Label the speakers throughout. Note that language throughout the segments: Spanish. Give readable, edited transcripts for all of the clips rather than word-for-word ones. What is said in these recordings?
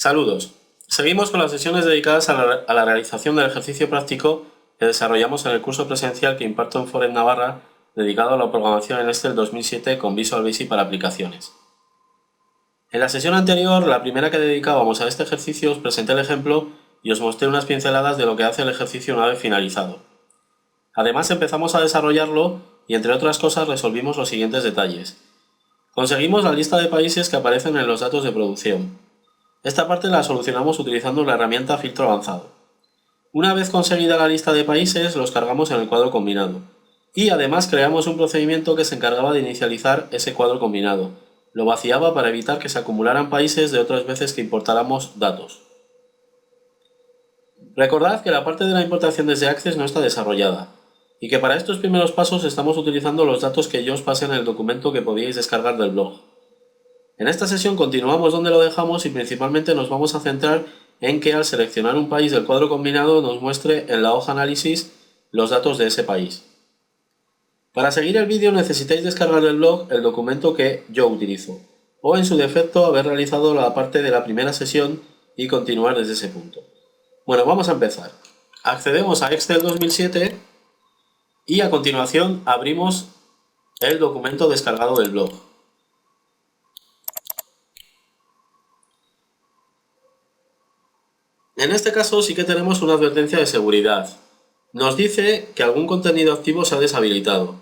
Speaker 1: Saludos. Seguimos con las sesiones dedicadas a la realización del ejercicio práctico que desarrollamos en el curso presencial que imparto en Forest Navarra dedicado a la programación en Excel 2007 con Visual Basic para aplicaciones. En la sesión anterior, la primera que dedicábamos a este ejercicio, os presenté el ejemplo y os mostré unas pinceladas de lo que hace el ejercicio una vez finalizado. Además, empezamos a desarrollarlo y, entre otras cosas, resolvimos los siguientes detalles. Conseguimos la lista de países que aparecen en los datos de producción. Esta parte la solucionamos utilizando la herramienta filtro avanzado. Una vez conseguida la lista de países, los cargamos en el cuadro combinado. Y además creamos un procedimiento que se encargaba de inicializar ese cuadro combinado. Lo vaciaba para evitar que se acumularan países de otras veces que importáramos datos. Recordad que la parte de la importación desde Access no está desarrollada y que para estos primeros pasos estamos utilizando los datos que yo os pasé en el documento que podíais descargar del blog. En esta sesión continuamos donde lo dejamos y principalmente nos vamos a centrar en que al seleccionar un país del cuadro combinado nos muestre en la hoja análisis los datos de ese país. Para seguir el vídeo necesitáis descargar del blog el documento que yo utilizo, o en su defecto haber realizado la parte de la primera sesión y continuar desde ese punto. Bueno, vamos a empezar. Accedemos a Excel 2007 y a continuación abrimos el documento descargado del blog. En este caso sí que tenemos una advertencia de seguridad. Nos dice que algún contenido activo se ha deshabilitado.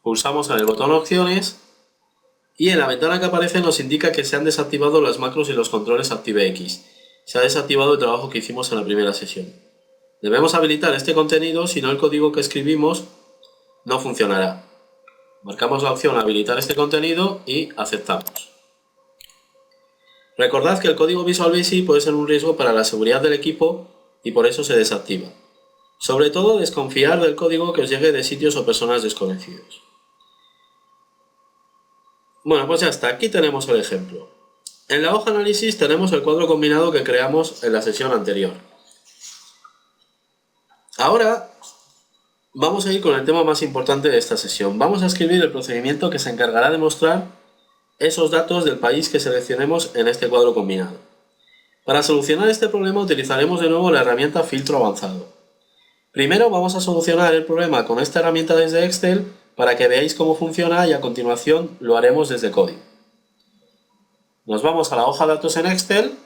Speaker 1: Pulsamos en el botón Opciones y en la ventana que aparece nos indica que se han desactivado las macros y los controles ActiveX. Se ha desactivado el trabajo que hicimos en la primera sesión. Debemos habilitar este contenido, si no el código que escribimos no funcionará. Marcamos la opción Habilitar este contenido y aceptamos. Recordad que el código Visual Basic puede ser un riesgo para la seguridad del equipo y por eso se desactiva. Sobre todo, desconfiar del código que os llegue de sitios o personas desconocidos. Bueno, pues ya está, aquí tenemos el ejemplo. En la hoja análisis tenemos el cuadro combinado que creamos en la sesión anterior. Ahora vamos a ir con el tema más importante de esta sesión. Vamos a escribir el procedimiento que se encargará de mostrar esos datos del país que seleccionemos en este cuadro combinado. Para solucionar este problema utilizaremos de nuevo la herramienta filtro avanzado. Primero vamos a solucionar el problema con esta herramienta desde Excel para que veáis cómo funciona y a continuación lo haremos desde código. Nos vamos a la hoja de datos en Excel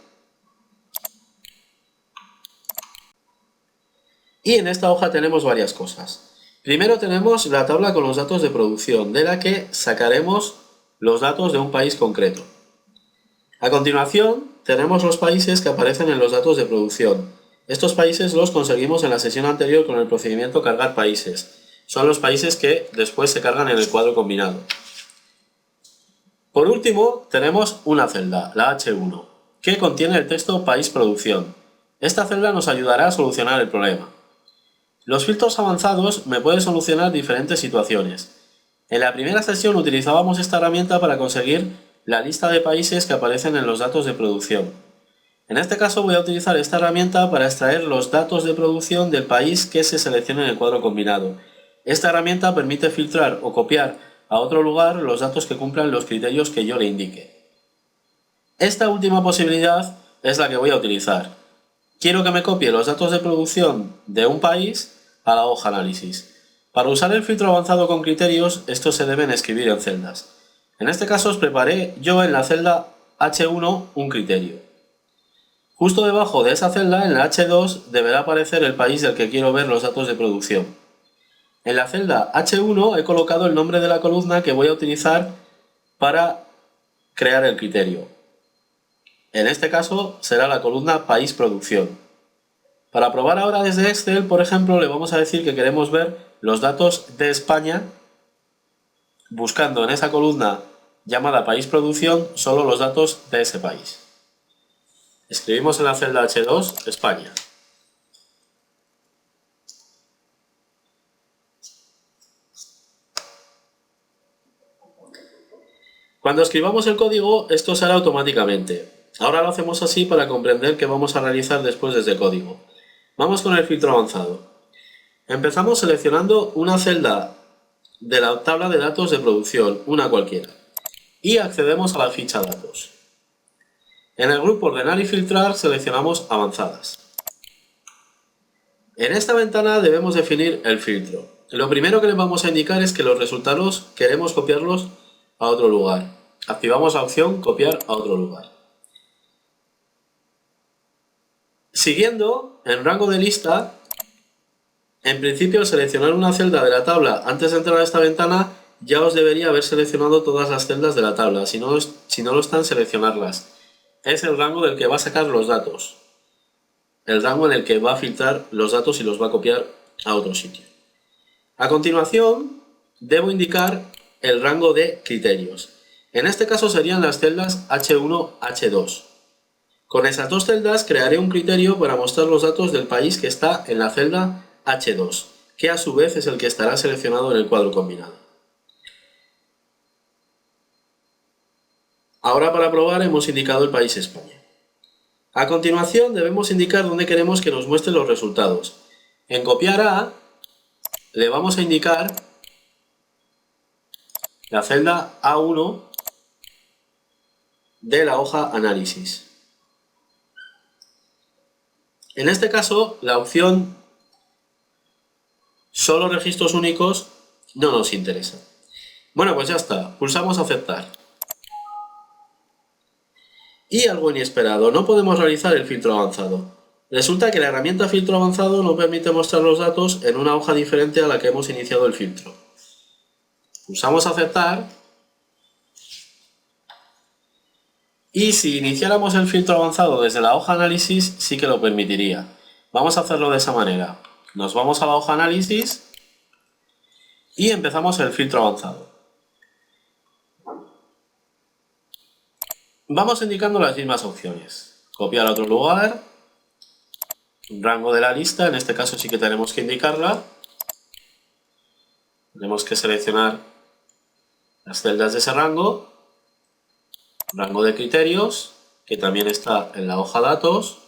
Speaker 1: y en esta hoja tenemos varias cosas. Primero tenemos la tabla con los datos de producción, de la que sacaremos los datos de un país concreto. A continuación tenemos los países que aparecen en los datos de producción. Estos países los conseguimos en la sesión anterior con el procedimiento cargar países. Son los países que después se cargan en el cuadro combinado. Por último tenemos una celda, la H1, que contiene el texto país producción. Esta celda nos ayudará a solucionar el problema. Los filtros avanzados me pueden solucionar diferentes situaciones. En la primera sesión utilizábamos esta herramienta para conseguir la lista de países que aparecen en los datos de producción. En este caso voy a utilizar esta herramienta para extraer los datos de producción del país que se seleccione en el cuadro combinado. Esta herramienta permite filtrar o copiar a otro lugar los datos que cumplan los criterios que yo le indique. Esta última posibilidad es la que voy a utilizar. Quiero que me copie los datos de producción de un país a la hoja análisis. Para usar el filtro avanzado con criterios, estos se deben escribir en celdas. En este caso os preparé yo en la celda H1 un criterio. Justo debajo de esa celda, en la H2, deberá aparecer el país del que quiero ver los datos de producción. En la celda H1 he colocado el nombre de la columna que voy a utilizar para crear el criterio. En este caso será la columna País Producción. Para probar ahora desde Excel, por ejemplo, le vamos a decir que queremos ver los datos de España, buscando en esa columna llamada País Producción solo los datos de ese país. Escribimos en la celda H2 España. Cuando escribamos el código, esto se hará automáticamente. Ahora lo hacemos así para comprender qué vamos a realizar después desde código. Vamos con el filtro avanzado. Empezamos seleccionando una celda de la tabla de datos de producción, una cualquiera, y accedemos a la ficha datos. En el grupo Ordenar y filtrar seleccionamos Avanzadas. En esta ventana debemos definir el filtro. Lo primero que le vamos a indicar es que los resultados queremos copiarlos a otro lugar. Activamos la opción Copiar a otro lugar. Siguiendo, en rango de lista, en principio al seleccionar una celda de la tabla antes de entrar a esta ventana, ya os debería haber seleccionado todas las celdas de la tabla. Si no lo están, seleccionarlas. Es el rango del que va a sacar los datos. El rango en el que va a filtrar los datos y los va a copiar a otro sitio. A continuación, debo indicar el rango de criterios. En este caso serían las celdas H1, H2. Con esas dos celdas crearé un criterio para mostrar los datos del país que está en la celda H2, que a su vez es el que estará seleccionado en el cuadro combinado. Ahora para probar hemos indicado el país España. A continuación debemos indicar dónde queremos que nos muestre los resultados. En Copiar a, le vamos a indicar la celda A1 de la hoja Análisis. En este caso, la opción Solo registros únicos no nos interesa. Bueno, pues ya está. Pulsamos Aceptar. Y algo inesperado, no podemos realizar el filtro avanzado. Resulta que la herramienta filtro avanzado no permite mostrar los datos en una hoja diferente a la que hemos iniciado el filtro. Pulsamos Aceptar. Y si iniciáramos el filtro avanzado desde la hoja Análisis, sí que lo permitiría. Vamos a hacerlo de esa manera. Nos vamos a la hoja Análisis y empezamos el filtro avanzado. Vamos indicando las mismas opciones. Copiar a otro lugar, rango de la lista, en este caso sí que tenemos que indicarla. Tenemos que seleccionar las celdas de ese rango, rango de criterios, que también está en la hoja datos.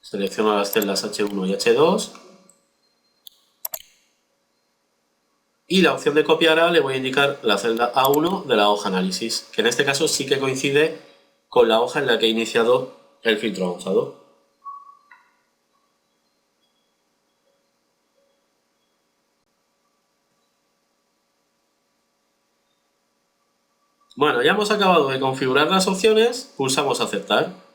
Speaker 1: Selecciono las celdas H1 y H2. Y la opción de copiar a le voy a indicar la celda A1 de la hoja análisis, que en este caso sí que coincide con la hoja en la que he iniciado el filtro avanzado. Bueno, ya hemos acabado de configurar las opciones, pulsamos aceptar.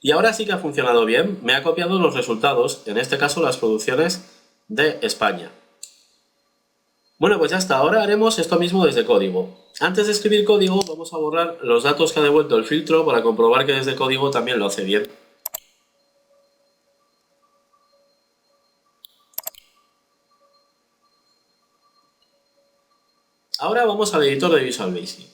Speaker 1: Y ahora sí que ha funcionado bien, me ha copiado los resultados, en este caso las producciones de España. Bueno, pues ya está, ahora haremos esto mismo desde código. Antes de escribir código vamos a borrar los datos que ha devuelto el filtro para comprobar que desde código también lo hace bien. Ahora vamos al editor de Visual Basic.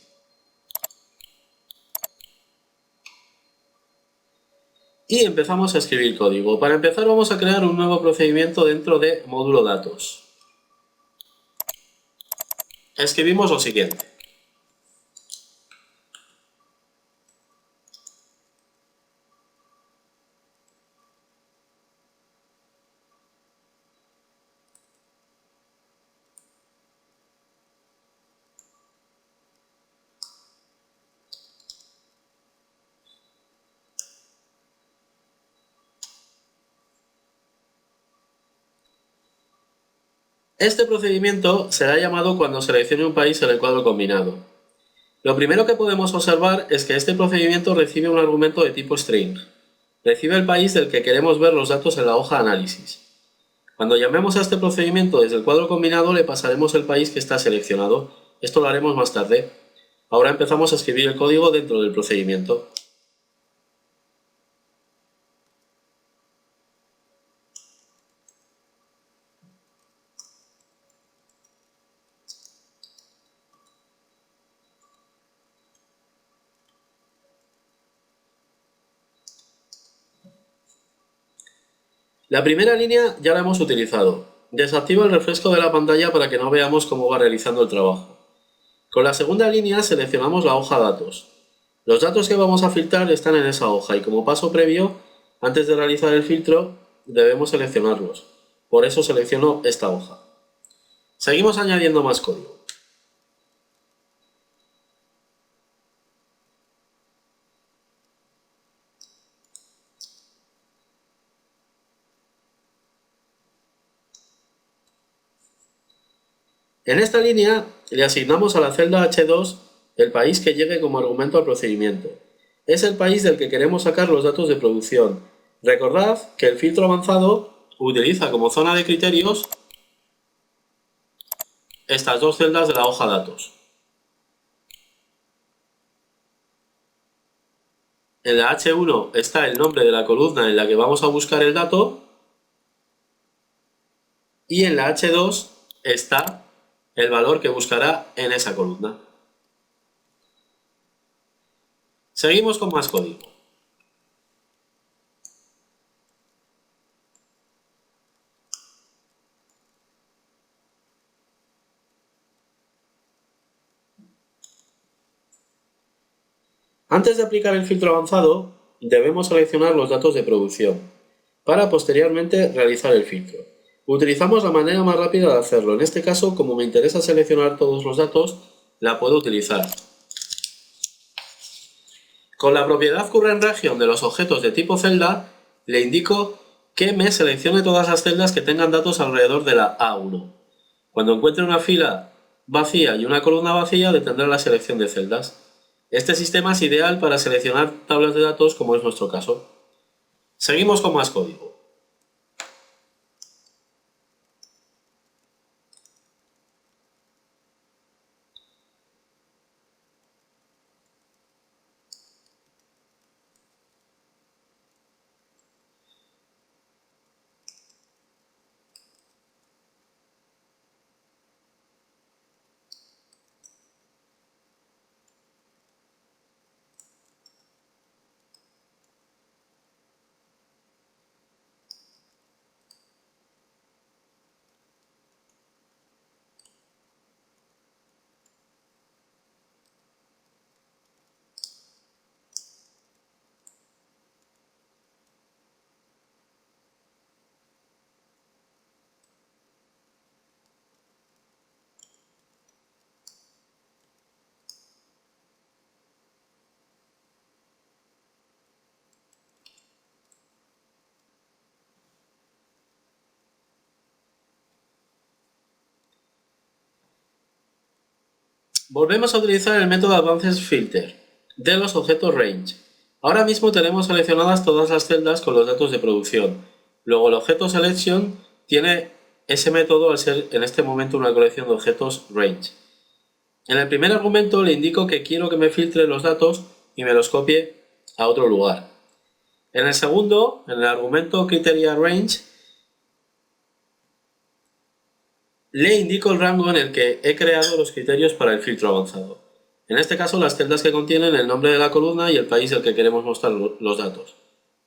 Speaker 1: Y empezamos a escribir código. Para empezar vamos a crear un nuevo procedimiento dentro de módulo datos. Escribimos lo siguiente. Este procedimiento será llamado cuando seleccione un país en el cuadro combinado. Lo primero que podemos observar es que este procedimiento recibe un argumento de tipo string. Recibe el país del que queremos ver los datos en la hoja análisis. Cuando llamemos a este procedimiento desde el cuadro combinado le pasaremos el país que está seleccionado. Esto lo haremos más tarde. Ahora empezamos a escribir el código dentro del procedimiento. La primera línea ya la hemos utilizado. Desactiva el refresco de la pantalla para que no veamos cómo va realizando el trabajo. Con la segunda línea seleccionamos la hoja datos. Los datos que vamos a filtrar están en esa hoja y como paso previo, antes de realizar el filtro, debemos seleccionarlos. Por eso selecciono esta hoja. Seguimos añadiendo más código. En esta línea le asignamos a la celda H2 el país que llegue como argumento al procedimiento. Es el país del que queremos sacar los datos de producción. Recordad que el filtro avanzado utiliza como zona de criterios estas dos celdas de la hoja datos. En la H1 está el nombre de la columna en la que vamos a buscar el dato y en la H2 está el valor que buscará en esa columna. Seguimos con más código. Antes de aplicar el filtro avanzado, debemos seleccionar los datos de producción, para posteriormente realizar el filtro. Utilizamos la manera más rápida de hacerlo. En este caso, como me interesa seleccionar todos los datos, la puedo utilizar. Con la propiedad currentRegion de los objetos de tipo celda, le indico que me seleccione todas las celdas que tengan datos alrededor de la A1. Cuando encuentre una fila vacía y una columna vacía, detendrá la selección de celdas. Este sistema es ideal para seleccionar tablas de datos, como es nuestro caso. Seguimos con más código. Volvemos a utilizar el método Advanced Filter de los objetos Range. Ahora mismo tenemos seleccionadas todas las celdas con los datos de producción. Luego el objeto Selection tiene ese método al ser en este momento una colección de objetos Range. En el primer argumento le indico que quiero que me filtre los datos y me los copie a otro lugar. En el segundo, en el argumento Criteria Range, le indico el rango en el que he creado los criterios para el filtro avanzado. En este caso, las celdas que contienen el nombre de la columna y el país del que queremos mostrar los datos.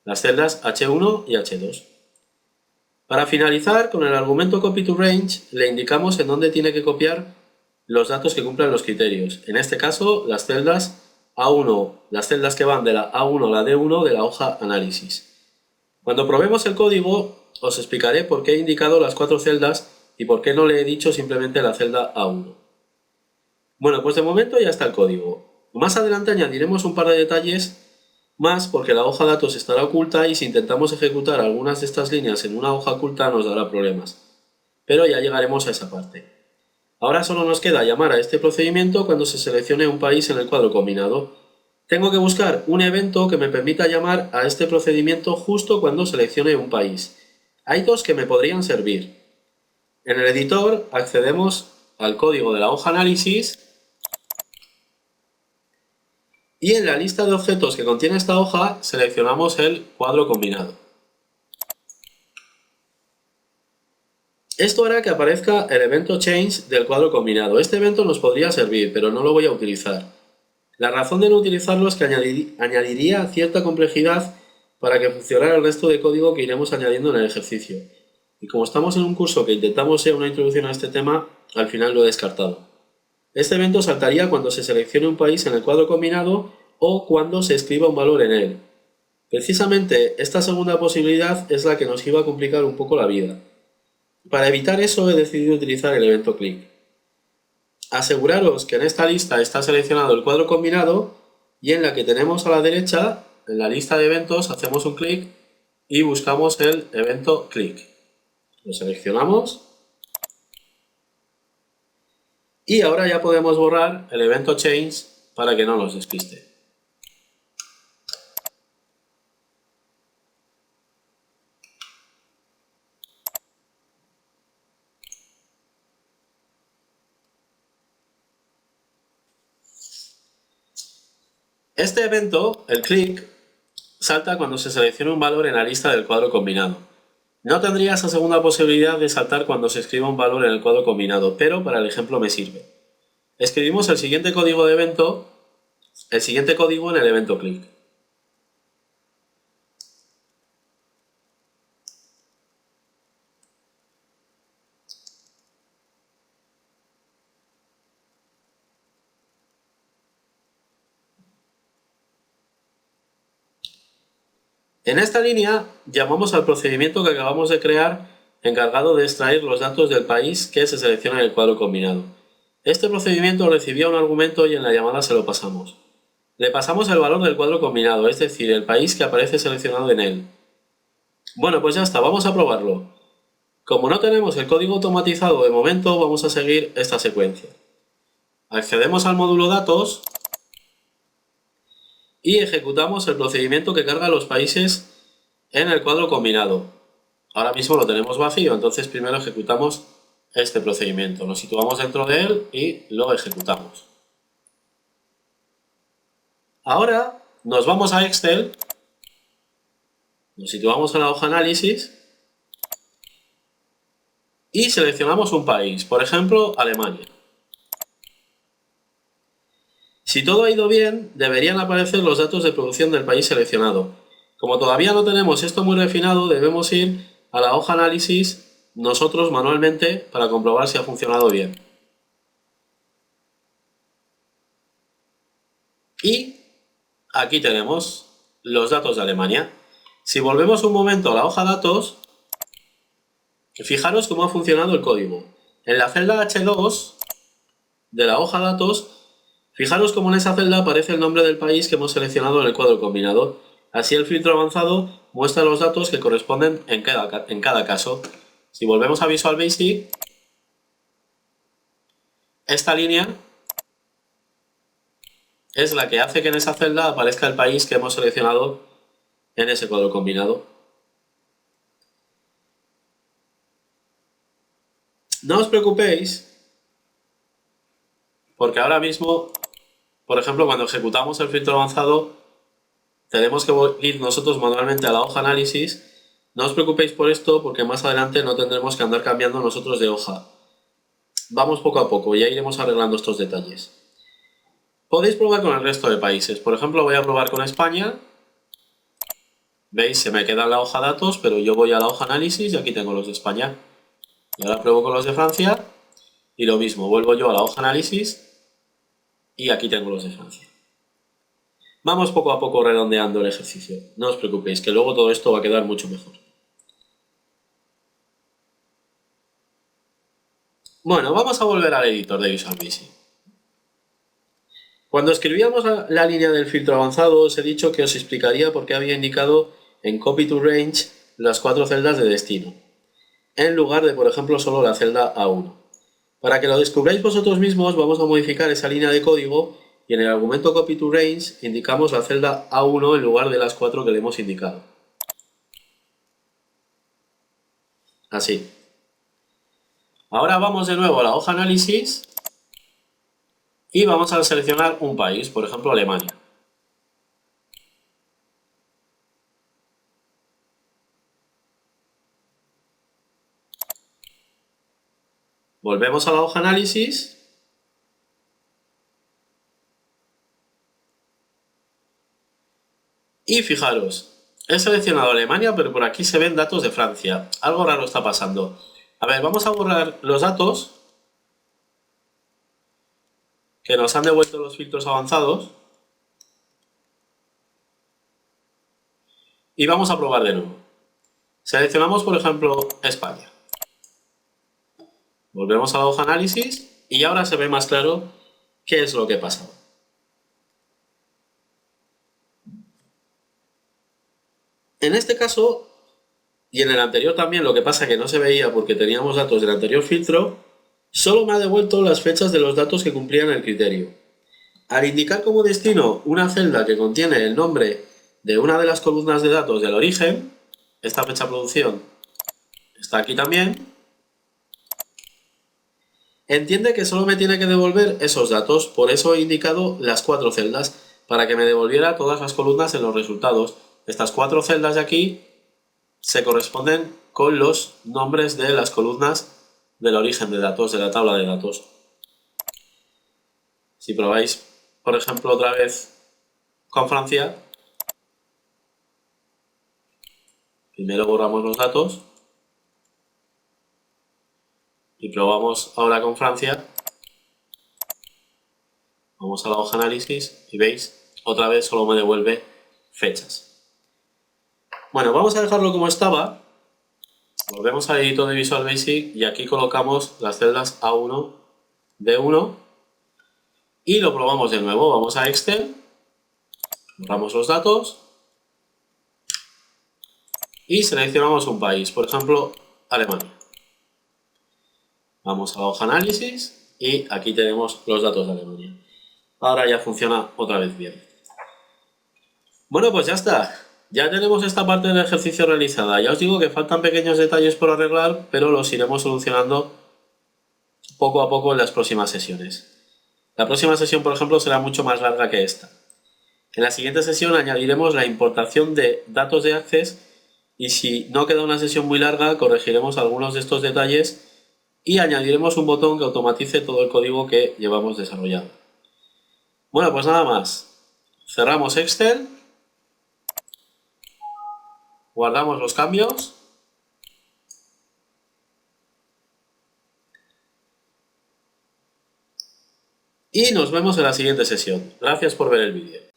Speaker 1: Las celdas H1 y H2. Para finalizar, con el argumento CopyToRange le indicamos en dónde tiene que copiar los datos que cumplan los criterios. En este caso, las celdas A1, las celdas que van de la A1 a la D1 de la hoja análisis. Cuando probemos el código, os explicaré por qué he indicado las 4 celdas y por qué no le he dicho simplemente la celda A1. Bueno, pues de momento ya está el código. Más adelante añadiremos un par de detalles más porque la hoja datos estará oculta y si intentamos ejecutar algunas de estas líneas en una hoja oculta nos dará problemas. Pero ya llegaremos a esa parte. Ahora solo nos queda llamar a este procedimiento cuando se seleccione un país en el cuadro combinado. Tengo que buscar un evento que me permita llamar a este procedimiento justo cuando seleccione un país. Hay dos que me podrían servir. En el editor accedemos al código de la hoja análisis y en la lista de objetos que contiene esta hoja seleccionamos el cuadro combinado. Esto hará que aparezca el evento change del cuadro combinado. Este evento nos podría servir, pero no lo voy a utilizar. La razón de no utilizarlo es que añadiría cierta complejidad para que funcionara el resto de código que iremos añadiendo en el ejercicio. Y como estamos en un curso que intentamos ser una introducción a este tema, al final lo he descartado. Este evento saltaría cuando se seleccione un país en el cuadro combinado o cuando se escriba un valor en él. Precisamente esta segunda posibilidad es la que nos iba a complicar un poco la vida. Para evitar eso he decidido utilizar el evento click. Aseguraros que en esta lista está seleccionado el cuadro combinado y en la que tenemos a la derecha, en la lista de eventos, hacemos un clic y buscamos el evento click. Lo seleccionamos Y ahora ya podemos borrar el evento change para que no nos despiste. Este evento, el click, salta cuando se selecciona un valor en la lista del cuadro combinado. No tendría esa segunda posibilidad de saltar cuando se escriba un valor en el cuadro combinado, pero para el ejemplo me sirve. Escribimos el siguiente código de evento, el siguiente código en el evento click. En esta línea llamamos al procedimiento que acabamos de crear encargado de extraer los datos del país que se selecciona en el cuadro combinado. Este procedimiento recibía un argumento y en la llamada se lo pasamos. Le pasamos el valor del cuadro combinado, es decir, el país que aparece seleccionado en él. Bueno, pues ya está, vamos a probarlo. Como no tenemos el código automatizado de momento, vamos a seguir esta secuencia. Accedemos al módulo datos y ejecutamos el procedimiento que carga los países en el cuadro combinado. Ahora mismo lo tenemos vacío, entonces primero ejecutamos este procedimiento. Nos situamos dentro de él y lo ejecutamos. Ahora nos vamos a Excel, nos situamos en la hoja análisis y seleccionamos un país, por ejemplo, Alemania. Si todo ha ido bien, deberían aparecer los datos de producción del país seleccionado. Como todavía no tenemos esto muy refinado, debemos ir a la hoja análisis nosotros manualmente para comprobar si ha funcionado bien. Y aquí tenemos los datos de Alemania. Si volvemos un momento a la hoja datos, fijaros cómo ha funcionado el código. En la celda H2 de la hoja datos, fijaros cómo en esa celda aparece el nombre del país que hemos seleccionado en el cuadro combinado. Así el filtro avanzado muestra los datos que corresponden en cada caso. Si volvemos a Visual Basic, esta línea es la que hace que en esa celda aparezca el país que hemos seleccionado en ese cuadro combinado. No os preocupéis, porque ahora mismo, por ejemplo, cuando ejecutamos el filtro avanzado, tenemos que ir nosotros manualmente a la hoja análisis. No os preocupéis por esto, porque más adelante no tendremos que andar cambiando nosotros de hoja. Vamos poco a poco, ya iremos arreglando estos detalles. Podéis probar con el resto de países. Por ejemplo, voy a probar con España. ¿Veis? Se me queda en la hoja datos, pero yo voy a la hoja análisis y aquí tengo los de España. Y ahora pruebo con los de Francia y lo mismo, vuelvo yo a la hoja análisis y aquí tengo los de Francia. Vamos poco a poco redondeando el ejercicio. No os preocupéis, que luego todo esto va a quedar mucho mejor. Bueno, vamos a volver al editor de Visual Basic. Cuando escribíamos la línea del filtro avanzado, os he dicho que os explicaría por qué había indicado en Copy to Range las 4 celdas de destino, en lugar de, por ejemplo, solo la celda A1. Para que lo descubráis vosotros mismos, vamos a modificar esa línea de código y en el argumento Copy to Range indicamos la celda A1 en lugar de las 4 que le hemos indicado. Así. Ahora vamos de nuevo a la hoja análisis y vamos a seleccionar un país, por ejemplo Alemania. Volvemos a la hoja análisis y fijaros, he seleccionado Alemania, pero por aquí se ven datos de Francia. Algo raro está pasando. A ver, vamos a borrar los datos que nos han devuelto los filtros avanzados y vamos a probar de nuevo. Seleccionamos, por ejemplo, España. Volvemos a la hoja análisis y ahora se ve más claro qué es lo que pasa. En este caso, y en el anterior también, lo que pasa es que no se veía porque teníamos datos del anterior filtro, Solo me ha devuelto las fechas de los datos que cumplían el criterio. Al indicar como destino una celda que contiene el nombre de una de las columnas de datos del origen, esta fecha de producción está aquí también, entiende que solo me tiene que devolver esos datos, por eso he indicado las 4 celdas, para que me devolviera todas las columnas en los resultados. Estas 4 celdas de aquí se corresponden con los nombres de las columnas del origen de datos, de la tabla de datos. Si probáis, por ejemplo, otra vez con Francia, primero borramos los datos y probamos ahora con Francia. Vamos a la hoja análisis y veis, otra vez solo me devuelve fechas. Bueno, vamos a dejarlo como estaba. Volvemos al editor de Visual Basic y aquí colocamos las celdas A1, B1 y lo probamos de nuevo. Vamos a Excel, borramos los datos y seleccionamos un país, por ejemplo, Alemania. Vamos a la hoja análisis y aquí tenemos los datos de Alemania. Ahora ya funciona otra vez bien. Bueno, pues ya está. Ya tenemos esta parte del ejercicio realizada. Ya os digo que faltan pequeños detalles por arreglar, pero los iremos solucionando poco a poco en las próximas sesiones. La próxima sesión, por ejemplo, será mucho más larga que esta. En la siguiente sesión añadiremos la importación de datos de Access y si no queda una sesión muy larga, corregiremos algunos de estos detalles y añadiremos un botón que automatice todo el código que llevamos desarrollado. Bueno, pues nada más. Cerramos Excel, guardamos los cambios y nos vemos en la siguiente sesión. Gracias por ver el vídeo.